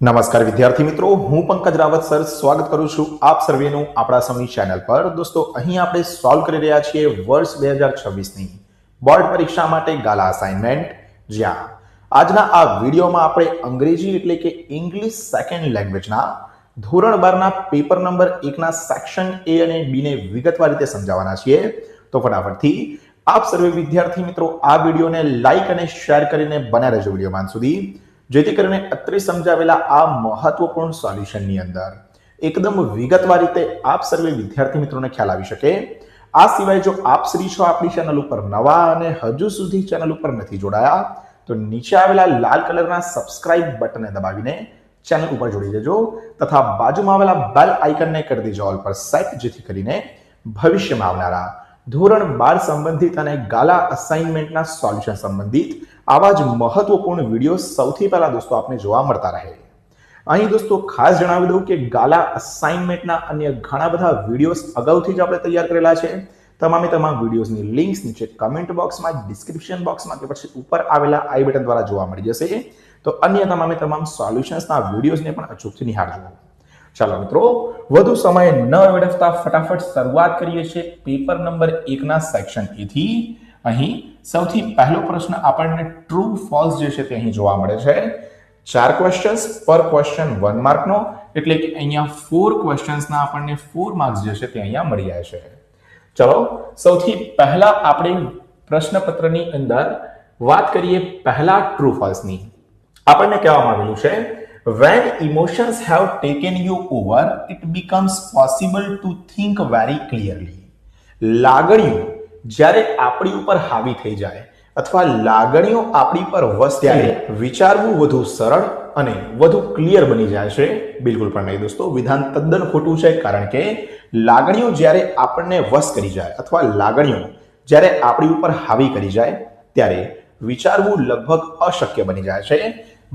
નમસ્કાર વિદ્યાર્થી મિત્રો, હું પંકજ રાવત સર સ્વાગત કરું છું આપ સર્વેનું આપણા સૌની ચેનલ પર। દોસ્તો, અહીં આપણે સોલ્વ કરી રહ્યા છીએ વર્ષ 2026ની બોર્ડ પરીક્ષા માટે ગાલા અસાઇનમેન્ટ, જ્યાં આજના આ વિડીયોમાં આપણે અંગ્રેજી એટલે કે ઇંગ્લિશ સેકન્ડ લેંગ્વેજના ધોરણ 12ના પેપર નંબર 1ના સેક્શન એ અને બી ને વિગતવાર રીતે સમજાવવાના છીએ। તો ફટાફટથી આપ સર્વે વિદ્યાર્થી મિત્રો આ વિડીયોને લાઈક અને શેર કરીને બન્યા રહેજો વિડીયોમાં અંત સુધી, જેથી કરીને અત્રે સમજાવેલા આ મહત્વપૂર્ણ સોલ્યુશનની અંદર એકદમ વિગતવાર રીતે આપ સર્વે વિદ્યાર્થી મિત્રોને ખ્યાલ આવી શકે। આ સિવાય જો આપ શ્રી છો આપણી ચેનલ ઉપર નવા અને હજુ સુધી ચેનલ ઉપર નથી જોડાયા તો નીચે આવેલા લાલ કલરના સબસ્ક્રાઇબ બટનને દબાવીને ચેનલ ઉપર જોડી દેજો તથા બાજુમાં આવેલા બેલ આઇકનને કરી દેજો ઓલ પર સેટ, જેથી કરીને ભવિષ્યમાં આવનારા ધોરણ 12 સંબંધિત અને ગાલા અસાઇનમેન્ટના સોલ્યુશન સંબંધિત આવા જ મહત્વપૂર્ણ વિડીયો સૌથી પહેલા દોસ્તો આપને જોવા મળતા રહે। અહીં દોસ્તો ખાસ જણાવી દઉં કે ગાલા અસાઇનમેન્ટના અન્ય ઘણા બધા વિડીયોઝ અગાઉથી જ આપણે તૈયાર કરેલા છે। તમામે તમામ વિડીયોઝની લિંક્સ નીચે કમેન્ટ બોક્સમાં, ડિસ્ક્રિપ્શન બોક્સમાં કે પછી ઉપર આવેલા આઈ બટન દ્વારા જોવા મળી જશે। તો અન્ય તમામે તમામ સોલ્યુશન્સના વિડીયોઝને પણ અચૂકથી નિહાળજો। ચાલો મિત્રો, વધુ સમય ન વેડફતા ફટાફટ શરૂઆત કરીએ છીએ પેપર નંબર 1ના સેક્શન એ થી। અહીં સૌથી પહેલો પ્રશ્ન આપણને ટ્રુ ફોલ્સ જે છે તે અહીં જોવા મળે છે। 4 ક્વેશ્ચન્સ પર ક્વેશ્ચન 1 માર્કનો, એટલે કે અહીંયા 4 ક્વેશ્ચન્સના આપણને 4 માર્ક્સ જે છે તે અહીંયા મળી જાય છે। ચલો સૌથી પહેલા આપણે પ્રશ્નપત્રની અંદર વાત કરીએ પહેલા ટ્રુ ફોલ્સની। આપણને કહેવામાં આવેલું છે when emotions have taken you over it becomes possible to think very clearly। લાગણીઓ જ્યારે આપણી ઉપર હાવી થઈ જાય અથવા લાગણીઓ આપણી પર વશ ત્યારે વિચારવું વધુ સરળ અને વધુ ક્લિયર બની જાય છે। બિલકુલ પણ નહીં દોસ્તો, વિધાન તદ્દન ખોટું છે, કારણ કે લાગણીઓ જ્યારે આપણને વશ કરી જાય અથવા લાગણીઓ જ્યારે આપણી ઉપર હાવી કરી જાય ત્યારે વિચારવું લગભગ અશક્ય બની જાય છે।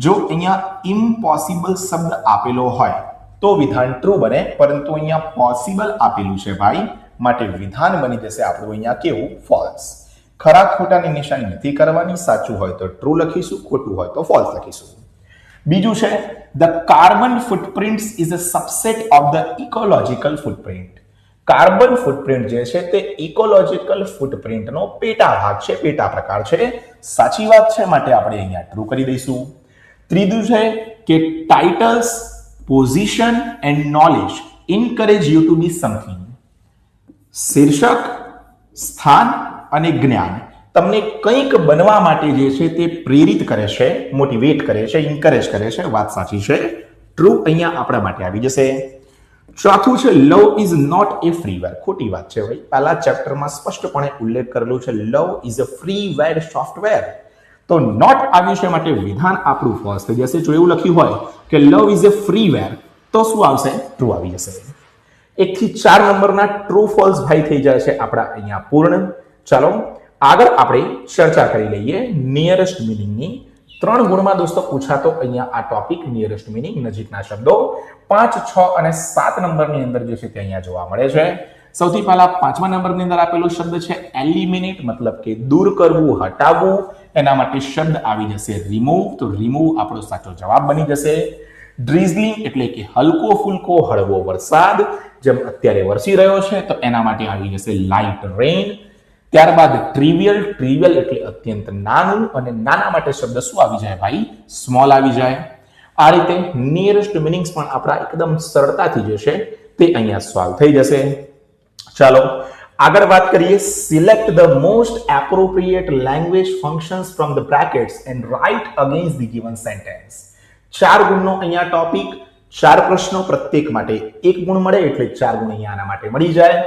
જો અહીંયા ઇમ્પોસિબલ શબ્દ આપેલો હોય તો વિધાન ટ્રુ બને, પરંતુ અહીંયા પોસિબલ આપેલું છે ભાઈ, માટે વિધાન બની જશે આપણું અહીંયા કેવું, ફોલ્સ। ખરા ખોટાની નિશાની નથી કરવાની, સાચું હોય તો ટ્રુ લખીશું, ખોટું હોય તો ફોલ્સ લખીશું। બીજું છે the carbon footprints is a subset of the ecological footprint. Carbon footprint જે છે તે ઇકોલોજીકલ ફૂટપ્રિન્ટનો પેટા ભાગ છે, પેટા પ્રકાર છે। સાચી વાત છે, માટે આપણે અહીંયા ટ્રુ કરી દઈશું। ત્રીજું છે કે titles, position and knowledge encourage you to be something. શીર્ષક, સ્થાન અને જ્ઞાન તમને કંઈક બનવા માટે જે છે તે પ્રેરિત કરે છે, મોટિવેટ કરે છે, એન્કરેજ કરે છે। વાત સાચી છે, ટ્રુ અહીંયા આપણા માટે આવી જશે। ચોથું છે લવ ઇઝ નોટ એ ફ્રીવેર। ખોટી વાત છે ભાઈ, પહેલા ચેપ્ટરમાં સ્પષ્ટપણે ઉલ્લેખ કરેલું છે લવ ઇઝ અ ફ્રીવેર સોફ્ટવેર, તો નોટ આવ્યું છે માટે વિધાન આપણું ફોલ્સ થઈ જશે। જો એવું લખ્યું હોય કે લવ ઇઝ અ ફ્રીવેર તો શું આવશે, ટ્રુ આવી જશે। 1 થી 4 નંબરના ટ્રુ ફોલ્સ ભાઈ થઈ જાય છે આપણા અહીંયા પૂર્ણ। ચાલો આગળ આપણે ચર્ચા કરી લઈએ નિયરેસ્ટ મિનિંગની। 3 ગુણમાં દોસ્તો પૂછાતો અહીંયા આ ટોપિક નિયરેસ્ટ મિનિંગ, નજીકના શબ્દો 5, 6 અને 7 નંબરની અંદર જે છે તે અહીંયા જોવા મળે છે। સૌથી પહેલા 5મા નંબરની અંદર આપેલો શબ્દ છે એલિમિનેટ, મતલબ કે દૂર કરવું, હટાવવું। એના માટે શબ્દ આવી જશે રિમૂવ, તો રિમૂવ આપણો સાચો જવાબ બની જશે। ડ્રીઝલિંગ એટલે કે હલકો ફૂલકો હળવો વરસાદ, જેમ અત્યારે વરસી રહ્યો છે, તો એના માટે આવી જશે લાઇટ રેઇન। ત્યારબાદ ટ્રિવિયલ, ટ્રિવિયલ એટલે અત્યંત નાનું, અને નાના માટે શબ્દ શું આવી જાય ભાઈ, સ્મોલ આવી જાય। આ રીતે નિયરેસ્ટ મિનિંગ્સ પણ આપણા એકદમ સરળતાથી જે છે તે અહીંયા સોલ્વ થઈ જશે। ચાલો આગળ વાત કરીએ select the most appropriate language functions from the brackets and write against the given sentence. 4 ગુણનો અહીંયા ટોપિક, 4 પ્રશ્નો, પ્રત્યેક માટે 1 ગુણ મળે, એટલે 4 ગુણ અહીંયા આના માટે મળી જાય।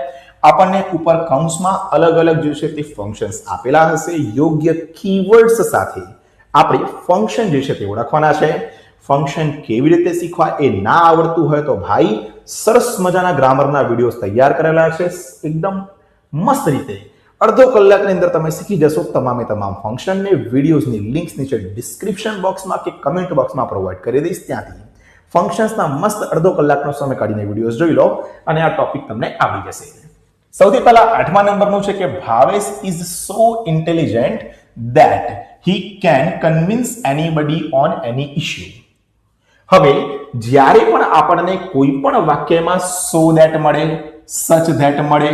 આપણને ઉપર કૌંસમાં અલગ અલગ જે છે તે ફંક્શન્સ આપેલા હશે, યોગ્ય કીવર્ડ્સ સાથે આપણે ફંક્શન જે છે તે ઓળખવાના છે। ફંક્શન કેવી રીતે શીખવા એ ના આવડતું હોય તો ભાઈ સરસ મજાના ગ્રામરના વિડીયોઝ તૈયાર કરેલા છે, એકદમ મસ્ત રીતે અડધો કલાકની અંદર તમે શીખી જશો તમામે તમામ ફંક્શનને। વિડીયોઝની લિંક્સ નીચે ડિસ્ક્રિપ્શન બોક્સમાં કે કમેન્ટ બોક્સમાં પ્રોવાઈડ કરી દઈશ, ત્યાંથી ફંક્શન્સના મસ્ત અડધો કલાકનો સમય કાઢીને વિડીયોઝ જોઈ લો અને આ ટોપિક તમને આવી જશે। સૌથી પહેલા 8મા નંબરનું છે કે Bhavesh is so intelligent that he can convince anybody on any issue. હવે જ્યારે પણ આપણને કોઈ પણ વાક્યમાં સો ધેટ મળે, સચ ધેટ મળે,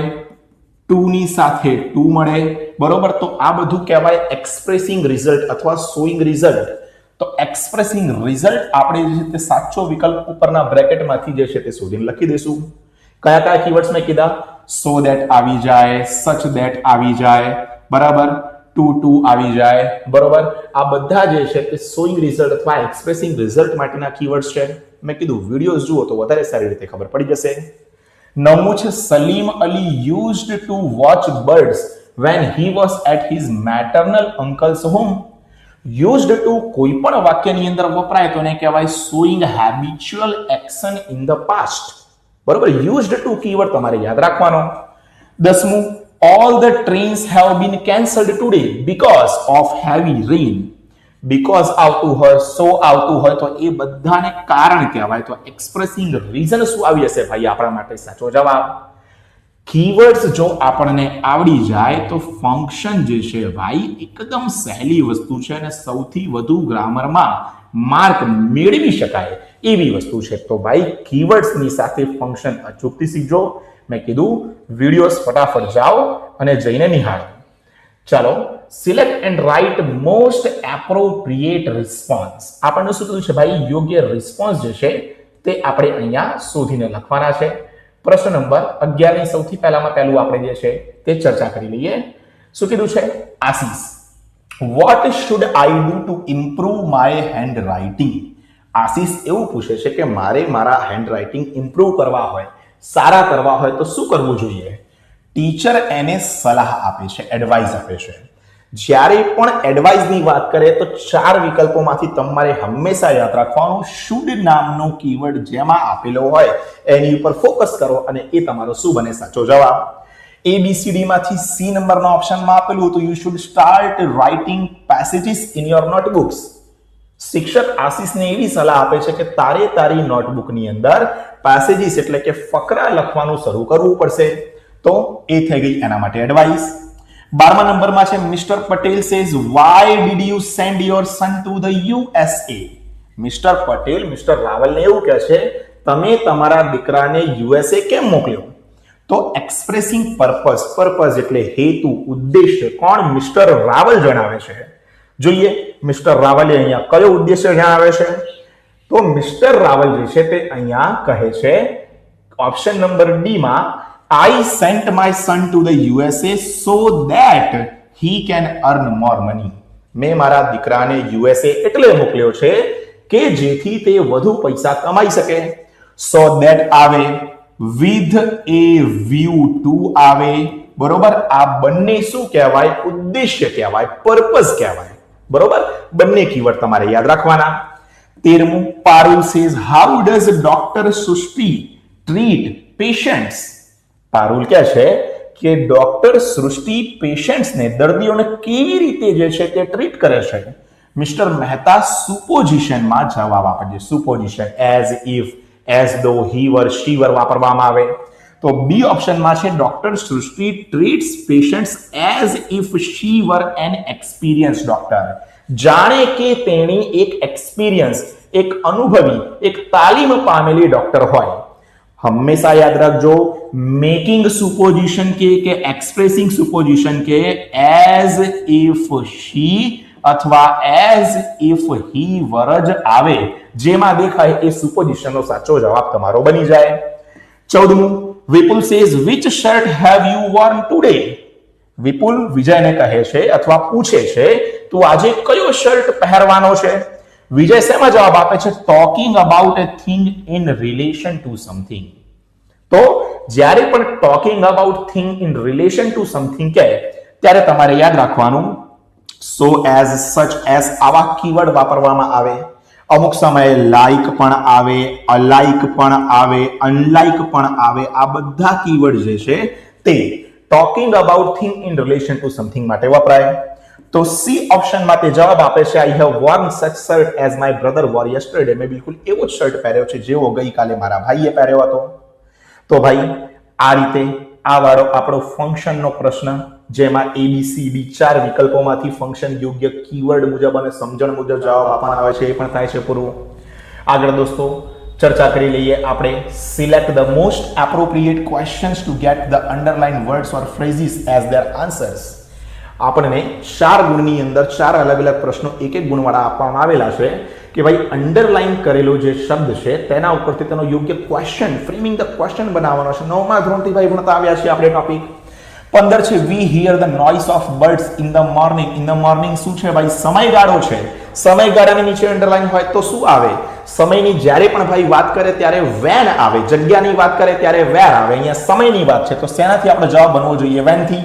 ટુ ની સાથે ટુ મળે, બરોબર, તો આ બધું કહેવાય એક્સપ્રેસિંગ રિઝલ્ટ અથવા શોઈંગ રિઝલ્ટ. તો એક્સપ્રેસિંગ રિઝલ્ટ આપણે જે છે તે સાચો વિકલ્પ ઉપરના બ્રેકેટમાંથી જે છે તે શોધીને લખી દઈશું. કયા કયા કીવર્ડ્સ મેં કીધા? સો ધેટ આવી જાય, સચ ધેટ આવી જાય, બરાબર, ટુ આવી જાય, બરોબર. આ બધા જે છે તે શોઈંગ રિઝલ્ટ અથવા એક્સપ્રેસિંગ રિઝલ્ટ માટેના કીવર્ડ્સ છે. મેં કીધું વિડિયોઝ જુઓ તો વધારે સારી રીતે ખબર પડી જશે. નવમું છે Salim Ali used to watch birds when he was at his maternal uncle's home. Used to કોઈ પણ વાક્યની અંદર વપરાય તો એને કહેવાય showing habitual action in the past. બરોબર, યુઝડ ટુ કીવર્ડ તમારે યાદ રાખવાનો. 10મું, all the trains have been cancelled today because of heavy rain. because આવતું હોય, so આવતું હોય તો એ બધાને કારણ કહેવાય. તો એક્સપ્રેસિંગ રીઝન શું આવી હશે ભાઈ આપણા માટે? સાચો જવાબ. કીવર્ડ્સ જો આપણને આવડી જાય તો ફંક્શન જે છે ભાઈ એકદમ સહેલી વસ્તુ છે અને સૌથી વધુ ગ્રામરમાં માર્ક મેળવી શકાય એવી વસ્તુ છે. તો ભાઈ કીવર્ડ્સની સાથે ફંક્શન અચૂકથી શીખજો. મેં કીધું વિડિયોઝ ફટાફટ જાઓ અને જઈને નિહાળો. ચાલો, select and write most appropriate response. આપણને શું કીધું છે ભાઈ? યોગ્ય રિસ્પોન્સ જે છે તે આપણે અહીંયા શોધીને લખવાના છે. પ્રશ્ન નંબર 11 ની સૌથી પહેલું આપણે જે છે તે ચર્ચા કરી લઈએ. શું કીધું છે? આશીષ, what should I do to improve my handwriting? આશીષ એવું પૂછે છે કે મારે મારા હેન્ડરાઇટિંગ ઇમ્પ્રૂવ કરવા હોય, સારા કરવા હોય તો શું કરવું જોઈએ? ટીચર એને સલાહ આપે છે, એડવાઇસ આપે છે. જ્યારે પણ એડવાઇસની વાત કરે તો 4 વિકલ્પોમાંથી તમારે હંમેશા યાદ રાખવાનું શુડ નામનો કીવર્ડ જેમાં આપેલો હોય એની ઉપર ફોકસ કરો અને એ તમારો શું બને? સાચો જવાબ. ABCD માંથી C નંબરના ઓપ્શનમાં આપેલું હતું you should start writing passages in your notebooks. શિક્ષક આશીષને એવી સલાહ આપે છે કે તારે તારી નોટબુકની અંદર પેસેજીસ એટલે કે ફકરા લખવાનું શરૂ કરવું પડશે. તો એ થઈ ગઈ એના માટે એડવાઇસ. 12મા નંબરમાં છે mister Patel says why did you send your son to the USA. Mister Patel mister રાવલને એવું કહે છે તમે તમારા દીકરાને USA કેમ મોકલ્યો? તો એક્સપ્રેસિંગ પર્પસ, પર્પસ એટલે હેતુ, ઉદ્દેશ્ય કોણ? મિસ્ટર રાવલ જણાવે છે. જોઈએ મિસ્ટર રાવલે અહીંયા કયો ઉદ્દેશ્ય જણાવે છે? તો મિસ્ટર રાવલ જે છે તે અહીંયા કહે છે ઓપ્શન નંબર ડી માં I sent my son to the USA so that he can earn more money. મેં મારા દીકરાને USA એટલે મોકલ્યો છે કે જેથી તે વધુ પૈસા કમાઈ શકે. So that આવે, with a view to આવે, બરોબર. આ બંને શું કહેવાય? ઉદ્દેશ્ય કહેવાય, પર્પસ કહેવાય, બરોબર. બંને કીવર્ડ તમારે યાદ રાખવાના. 13મું, Parul says how does Dr. Srushti treat patients? Parul કહે છે કે ડોક્ટર સૃષ્ટિ પેશન્ટ્સને, દર્દીઓને કેવી રીતે જે છે તે ટ્રીટ કરે છે? મિસ્ટર મહેતા સુપોઝિશનમાં જવાબ આપે છે. સુપોઝિશન એઝ ઇફ, એઝ ધો, હી વર, શી વર વાપરવામાં આવે. તો બી ઓપ્શનમાં છે doctor Srishti treats patients as if she were an experienced doctor. જાણે કે તેણી એક એક્સપિરિયન્સ, એક અનુભવી, એક તાલીમ પામેલી ડોક્ટર હોય. હંમેશા યાદ રાખજો, મેકિંગ સુપોઝિશન કે એક્સપ્રેસિંગ સુપોઝિશન કે એઝ ઇફ શી અથવા એઝ ઇફ હી વર જ આવે. જેમાં દેખાય એ સુપોઝિશનનો સાચો જવાબ તમારો બની જાય. 14મું, Vipul says which shirt have you worn today? Vipul વિજયને કહે છે અથવા પૂછે છે તું આજે કયો શર્ટ પહેરવાનો છે? વિજય શેમાં જવાબ આપે છે? Talking about a thing in relation to something. તો જ્યારે પણ talking about thing in relation to something કહે ત્યારે તમારે યાદ રાખવાનું સો એઝ, સચ એઝ આવા કીવર્ડ વાપરવામાં આવે. અમુક સમયે લાઈક પણ આવે, અલાઈક પણ આવે, અનલાઈક પણ આવે. આ બધા કીવર્ડ જે છે તે talking about thing in relation to something માટે વપરાય. તો સી ઓપ્શનમાં તે જવાબ આપે છે I have worn such shirt as my brother wore yesterday. મેં બિલકુલ એવો જ શર્ટ પહેર્યો છે જેવો ગઈકાલે મારા ભાઈએ પહેર્યો હતો. તો ભાઈ આ રીતે આ વાળો આપણો ફંક્શનનો પ્રશ્ન, જેમાં ABCD 4 વિકલ્પોમાંથી ફંક્શન યોગ્ય કીવર્ડ મુજબ અને સમજણ મુજબ જવાબ આપવાના આવે છે, એ પણ થાય છે પૂરું. આગળ દોસ્તો ચર્ચા કરી લઈએ આપણે select the most appropriate questions to get the underline words or phrases as their answers. આપણને 4 ગુણની અંદર 4 અલગ અલગ પ્રશ્નો એક એક ગુણવાળા આપવામાં આવેલા છે કે ભાઈ અંડરલાઇન કરેલો જે શબ્દ છે તેના ઉપરથી તેનો યોગ્ય ક્વેશ્ચન ફ્રેમિંગ ધ ક્વેશ્ચન બનાવવાનો છે. 9મા ધોરણથી ભાઈ ભણતા આવ્યા છે આપણે ટોપિક. 15 છે we hear the noise of birds in the morning. In the morning શું છે ભાઈ? સમયગાળો છે. સમયગાળાની નીચે અંડરલાઇન હોય તો શું આવે? સમયની જ્યારે પણ ભાઈ વાત કરે ત્યારે વેન આવે. જગ્યાની વાત કરે ત્યારે વેર આવે. અહીંયા સમયની વાત છે તો શેનાથી આપણો જવાબ બનવો જોઈએ? વેન થી.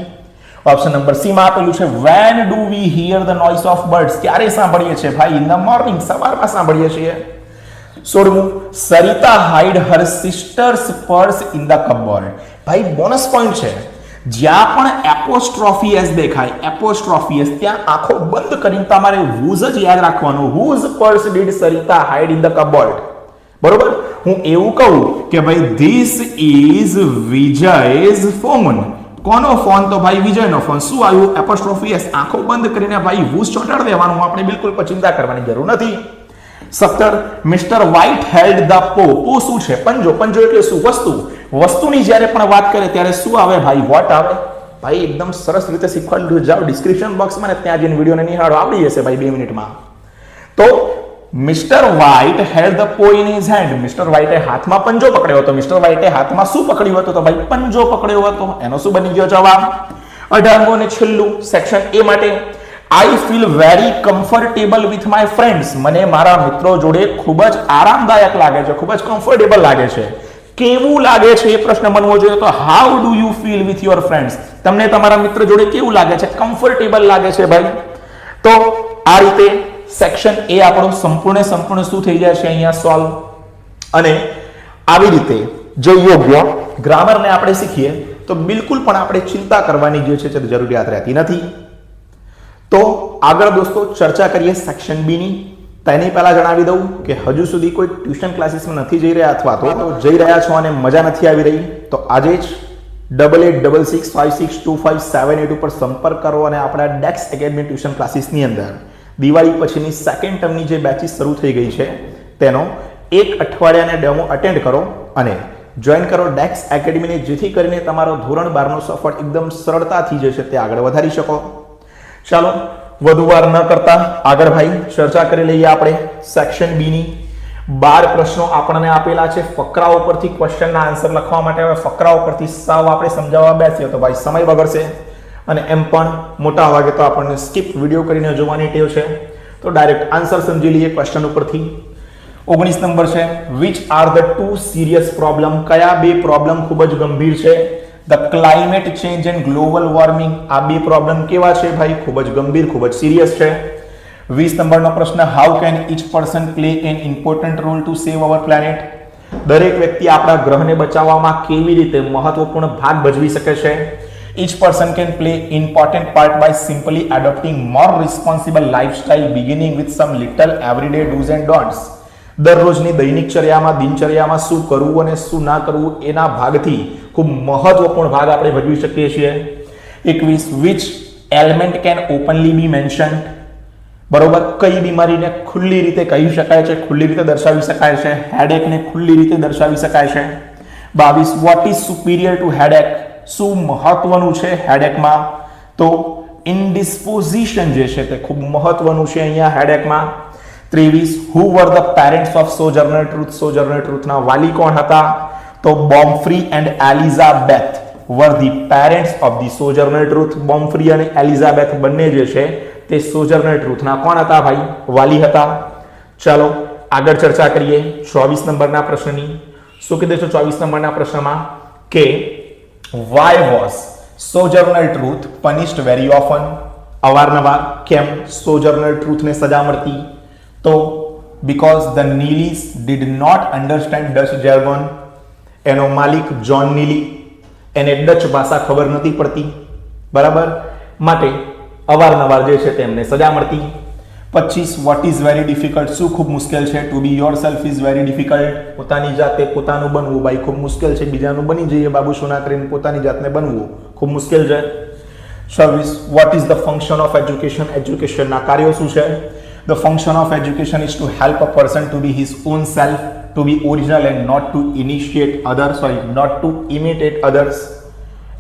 ઓપ્શન નંબર સી માં આપેલું છે when do we hear the noise of birds. ક્યારે સાંભળીએ છીએ ભાઈ? ઇન ધ મોર્નિંગ, સવારમાં સાંભળીએ છીએ. 16મું Sarita hide her sister's purse in the cupboard. ભાઈ બોનસ પોઈન્ટ છે. જ્યાં પણ એપોસ્ટ્રોફી એસ દેખાય, એપોસ્ટ્રોફી એસ, ત્યાં આંખો બંધ કરીને તમારે whose જ યાદ રાખવાનું. whose purse did Sarita hide in the cupboard? બરોબર. હું એવું કહું કે ભાઈ this is Vijay's phone. કોનો ફોન? તો ભાઈ વિજયનો ફોન. શું આવ્યું? Apostrophe S. આંખો બંધ કરીને ભાઈ whose ચોંટાડી દેવાનું. આપણે બિલકુલ પણ ચિંતા કરવાની જરૂર નથી. 17 મિસ્ટર વ્હાઇટ હેલ્ડ ધ પો. પો શું છે? પંજો. પંજો એટલે શું? વસ્તુ. વસ્તુની જ્યારે પણ વાત કરે ત્યારે શું આવે ભાઈ? વોટ આવે. ભાઈ એકદમ સરસ રીતે શીખવાડેલું. જાઓ ડિસ્ક્રિપ્શન બોક્સમાં ને ત્યાં જઈને વિડીયોને નિહાળો, આવડી જશે ભાઈ 2 મિનિટમાં. તો મિસ્ટર વ્હાઇટ હેલ્ડ ધ પો ઇન હિઝ હેન્ડ. મિસ્ટર વ્હાઇટે હાથમાં પંજો પકડ્યો હતો. મિસ્ટર વ્હાઇટે હાથમાં શું પકડ્યું હતું? તો ભાઈ પંજો પકડ્યો હતો. એનો શું બની ગયો જવાબ? 18મું અને છેલ્લું સેક્શન એ માટે I feel very comfortable with my friends. મને મારા મિત્રો જોડે ખૂબ જ આરામદાયક લાગે છે, ખૂબ જ કમ્ફર્ટેબલ લાગે છે. કેવું લાગે છે એ પ્રશ્ન બનવો જોઈએ. તો how do you feel with your friends? તમને તમારા મિત્ર જોડે કેવું લાગે છે? કમ્ફર્ટેબલ લાગે છે ભાઈ. તો આ રીતે સેક્શન એ આપણો સંપૂર્ણ શું થઈ જાય છે અહીંયા સોલ્વ. અને આવી રીતે જો યોગ્ય ગ્રામરને આપણે શીખીએ તો બિલકુલ પણ આપણે ચિંતા કરવાની જે છે જરૂરિયાત રહેતી નથી. તો આગળ દોસ્તો ચર્ચા કરીએ સેક્શન બી ની. તેની પહેલા જણાવી દઉં કે હજુ સુધી કોઈ ટ્યુશન ક્લાસીસમાં નથી જઈ રહ્યા અથવા તો જઈ રહ્યા છો અને મજા નથી આવી રહી તો આજે જ 8866562578 ઉપર સંપર્ક કરો અને આપણા ડેક્સ એકેડમી ટ્યુશન ક્લાસીસની અંદર દિવાળી પછીની સેકન્ડ ટર્મની જે બેચીસ શરૂ થઈ ગઈ છે તેનો 1 અઠવાડિયાનો ડેમો અટેન્ડ કરો અને જોઈન કરો ડેક્સ એકેડમીને, જેથી કરીને તમારો ધોરણ 12 નો સફર એકદમ સરળતાથી જે છે તે આગળ વધારી શકો. ચાલો વધુ વાર ન કરતા આગળ ભાઈ ચર્ચા કરી લઈએ આપણે સેક્શન બી ની. 12 પ્રશ્નો આપણને આપેલા છે. ફકરા ઉપરથી ક્વેશ્ચનના આન્સર લખવા માટે હવે ફકરા ઉપરથી સાવ આપણે સમજાવવા બેસીએ તો ભાઈ સમય બગડશે અને એમ પણ મોટા ભાગે તો આપણને સ્કીપ વિડીયો કરીને જોવાની ટેવ છે. તો ડાયરેક્ટ આન્સર સમજી લઈએ ક્વેશ્ચન ઉપરથી. 19 નંબર છે which are the 2 serious problem? કયા 2 પ્રોબ્લેમ ખૂબ જ ગંભીર છે? The climate change and global warming. આ 2 પ્રોબ્લેમ કેવા છે ભાઈ? ખૂબ જ ગંભીર, ખૂબ જ સિરિયસ છે. 20 નંબરનો પ્રશ્ન how can each person play an important role to save our planet? દરેક વ્યક્તિ આપણા ગ્રહને બચાવવામાં કેવી રીતે મહત્વપૂર્ણ ભાગ ભજવી શકે છે? Each person can play important part by simply adopting more responsible lifestyle beginning with some little everyday dos and don'ts. દરરોજની દિનચર્યામાં શું કરવું અને શું ના કરવું એના ભાગથી ખૂબ મહત્વપૂર્ણ ભાગ આપણે ભજવી શકીએ છીએ. 21 which element can openly be mentioned? બરોબર. કઈ બીમારીને ખુલ્લી રીતે કહી શકાય છે, ખુલ્લી રીતે દર્શાવી શકાય છે? હેડેકને ખુલ્લી રીતે દર્શાવી શકાય છે. 22 what is superior to headache? શું મહત્વનું છે હેડેકમાં? તો ઇન્ડિસ્પોઝિશન જે છે તે ખૂબ મહત્વનું છે અહીંયા હેડેકમાં. 23 who were the parents of Sojourner Truth? Sojourner Truth ના વાલી કોણ હતા? તો Bomefree and Elizabeth were the parents of the Sojourner Truth. Bomefree અને એલિઝાબેથ બંને જે છે તે સોજર્નર ટ્રુથ ના કોણ હતા ભાઈ? વાલી હતા. ચાલો આગળ ચર્ચા કરીએ 24 નંબરના પ્રશ્નની. શું કીધું છે 24 નંબરના પ્રશ્નમાં કે why was Sojourner Truth punished very often? અવારનવાર કેમ સોજર્નર ટ્રુથને સજા મળતી? તો because the Neelys did not understand Dutch jargon. એનો માલિક જોન નીલી, એને ડચ ભાષા ખબર નથી પડતી, બરાબર, માટે અવારનવાર જે છે તેમને સજા મળતી. 25 what is very difficult? શું ખૂબ મુશ્કેલ છે? to be yourself is very difficult. પોતાની જાતે પોતાનું બનવું ભાઈ ખૂબ મુશ્કેલ છે. બીજાનું બની જઈએ બાબુ સોના કરીને પોતાની જાતને બનવું ખૂબ મુશ્કેલ છે. 26 what is the function of education? એજ્યુકેશનના કાર્યો શું છે? The function of education is to help a person to be his own self, to be original and not to not to imitate others.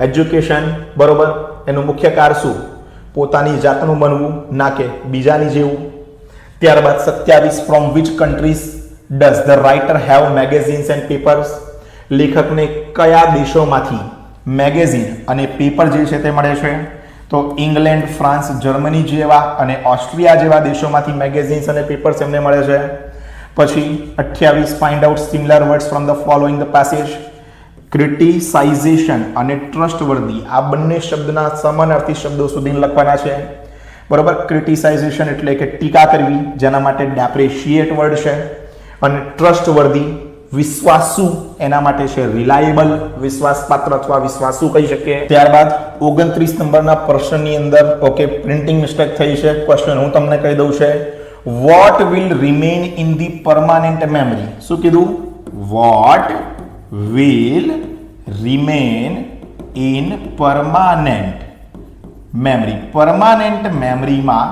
Education બરોબર એનું મુખ્ય કાર્ય શું? પોતાની જાતનું બનવું, ના કે બીજાની જેવું. ત્યારબાદ 27 from which countries does the writer have magazines and papers? લેખકને કયા દેશોમાંથી મેગેઝિન અને પેપર જે છે તે મળે છે? તો ઇંગ્લેન્ડ, ફ્રાન્સ, જર્મની જેવા અને ઓસ્ટ્રિયા જેવા દેશોમાંથી મેગેઝિન્સ અને પેપર્સ એમને મળે છે. પછી 28 find out similar words from the following the passage. Criticization અને ટ્રસ્ટવર્ધી આ બંને શબ્દના સમાનાર્થી શબ્દો સુધી લખવાના છે. બરોબર. ક્રિટિસાઇઝેશન એટલે કે ટીકા કરવી, જેના માટે ડેપ્રિશિએટ વર્ડ છે. અને ટ્રસ્ટવર્ધી વિશ્વાસુ એના માટે છે રિલાયેબલ, વિશ્વાસપાત્ર અથવા વિશ્વાસુ કહી શકીએ. ત્યારબાદ 29 નંબરના પ્રશ્નની અંદર ઓકે પ્રિન્ટિંગ મિસ્ટેક થઈ છે. ક્વેશ્ચન હું તમને કહી દઉં છે. What will remain in the permanent memory? શું કીધું? What will remain in permanent memory? Permanent મેમરીમાં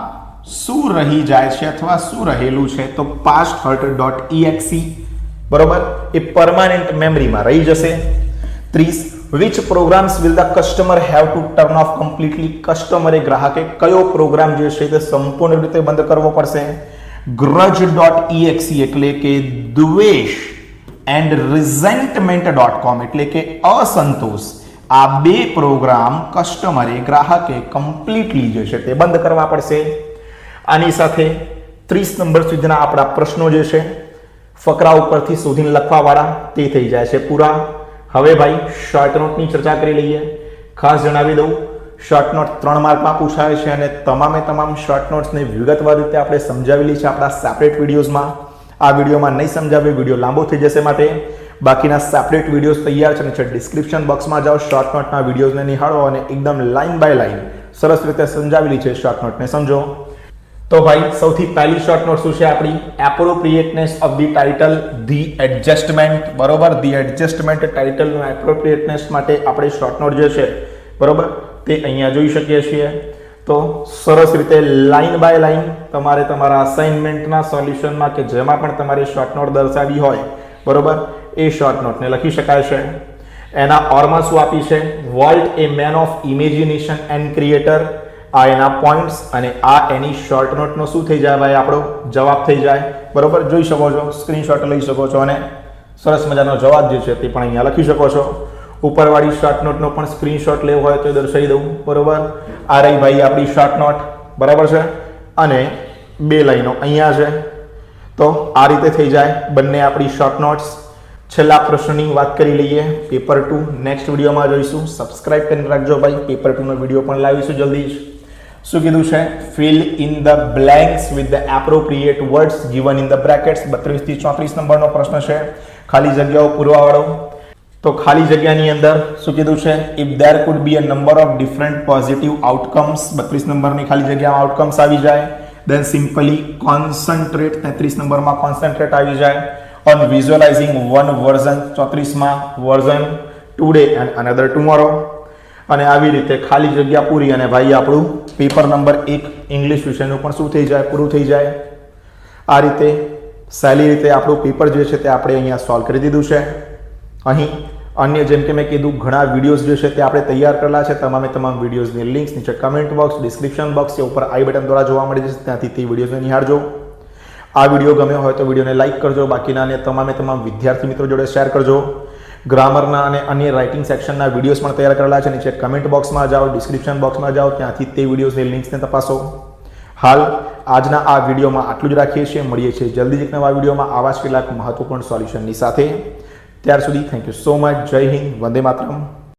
શું રહી જાય છે અથવા શું રહેલું છે? તો pasthurt.exe બરોબર એ પરમાનન્ટ મેમરીમાં રહી જશે. 30 which programs will the customer have to turn off completely? કસ્ટમરે ગ્રાહકે કયો પ્રોગ્રામ જે છે તે સંપૂર્ણ રીતે બંધ કરવો પડશે? grudge.exe એટલે કે દ્વેષ and resentment.com એટલે કે અસંતોષ. આ બે પ્રોગ્રામ કસ્ટમરે ગ્રાહકે કમ્પ્લીટલી જે છે તે બંધ કરવા પડશે. આની સાથે 30 નંબર સુધીના આપણા પ્રશ્નો જે છે ફકરા ઉપરથી શોધીને લખવાવાળા તે થઈ જાય છે પૂરા. હવે ભાઈ શોર્ટ નોટની ચર્ચા કરી લઈએ. ખાસ જણાવી દઉં, શોર્ટ નોટ 3 માર્કમાં પૂછાય છે અને તમામે તમામ શોર્ટ નોટ્સને વિગતવાર રીતે આપણે સમજાવેલી છે આપણા સેપરેટ વિડીયોઝમાં. આ વિડીયોમાં નહીં સમજાવે, વિડીયો લાંબો થઈ જશે, માટે બાકીના સેપરેટ વિડીયોઝ તૈયાર છે. નીચે ડિસ્ક્રિપ્શન બોક્સમાં જાઓ, શોર્ટ નોટના વિડીયોઝને નિહાળો અને એકદમ લાઇન બાય લાઇન સરસ રીતે સમજાવેલી છે શોર્ટ નોટને સમજો. તો ભાઈ સૌથી પહેલી શોર્ટ નોટ શું છે આપણી? Appropriateness of the title, the adjustment. બરોબર, ધી એડજસ્ટમેન્ટ ટાઇટલનું એપ્રોપ્રિએટનેસ માટે આપણે શોર્ટ નોટ જે છે બરોબર તે અહીંયા જોઈ શકીએ છીએ. તો સરસ રીતે લાઇન બાય લાઇન તમારે તમારા અસાઇનમેન્ટના સોલ્યુશનમાં કે જેમાં પણ તમારે શોર્ટ નોટ દર્શાવી હોય બરોબર એ શોર્ટ નોટને લખી શકાય છે. એના ઓરમાં શું આપી છે? Volt A man of imagination and creator. આ એના પોઈન્ટ્સ અને આ એની શોર્ટ નોટનો શું થઈ જાય ભાઈ? આપણો જવાબ થઈ જાય. બરોબર, જોઈ શકો છો, સ્ક્રીનશોટ લઈ શકો છો અને સરસ મજાનો જવાબ જે છે તે પણ અહીંયા લખી શકો છો. ઉપરવાળી શોર્ટ નોટનો પણ સ્ક્રીનશોટ લેવો હોય તો દર્શાવી દઉં. બરોબર, આ રહી ભાઈ આપણી શોર્ટ નોટ. બરાબર છે, અને બે લાઈનો અહીંયા છે. તો આ રીતે થઈ જાય બંને આપણી શોર્ટ નોટ્સ. છેલ્લા પ્રશ્નની વાત કરી લઈએ. પેપર 2 નેક્સ્ટ વિડીયોમાં જોઈશું. સબસ્ક્રાઇબ કરીને રાખજો ભાઈ, પેપર 2 નો વિડીયો પણ લાવીશું જલ્દી જ. શું કીધું છે? Fill in the blanks with the appropriate words given in the brackets. 32 થી 34 નંબરનો પ્રશ્ન છે. ખાલી જગ્યાઓ પૂરવાવાળો. તો ખાલી જગ્યાની અંદર શું કીધું છે? If there food B a number of different positive outcomes. 32 નંબરની ખાલી જગ્યામાં આઉટકમ્સ આવી જાય. દેન સિમ્પલી કોન્સન્ટ્રેટ. 33 નંબરમાં કોન્સન્ટ્રેટ આવી જાય. On visualising one version. 34માં version today and another tomorrow. અને આવી રીતે ખાલી જગ્યા પૂરી અને ભાઈ આપણું પેપર નંબર 1 ઇંગ્લિશ વિષયનું પણ શું થઈ જાય? પૂરું થઈ જાય. આ રીતે સહેલી રીતે આપણું પેપર જે છે તે આપણે અહીંયા સોલ્વ કરી દીધું છે. અહીં અન્ય જેમ કે મેં કીધું ઘણા વિડીયોઝ જે છે તે આપણે તૈયાર કરેલા છે. તમામે તમામ વિડીયોઝની લિંક્સ નીચે કમેન્ટ બોક્સ, ડિસ્ક્રિપ્શન બોક્સ કે ઉપર આઈ બટન દ્વારા જોવા મળી જશે. ત્યાંથી તે વિડીયોઝને નિહાળજો. આ વિડીયો ગમ્યો હોય તો વિડીયોને લાઇક કરજો. બાકીના અને તમામે તમામ વિદ્યાર્થી મિત્રો જોડે શેર કરજો. ગ્રામરના અને અન્ય રાઇટિંગ સેક્શનના વિડીયોઝ પણ તૈયાર કરેલા છે. નીચે કમેન્ટ બોક્સમાં જાઓ, ડિસ્ક્રિપ્શન બોક્સમાં જાઓ, ત્યાંથી તે વિડીયોઝની લિંક્સને તપાસો. હાલ આજના આ વિડીયોમાં આટલું જ રાખીએ છીએ. મળીએ છીએ જલ્દી જ એક નવા વિડીયોમાં આવા જ કેટલાક મહત્વપૂર્ણ સોલ્યુશનની સાથે. ત્યાર સુધી થેન્ક યુ સો મચ. જય હિન્દ, વંદે માતરમ.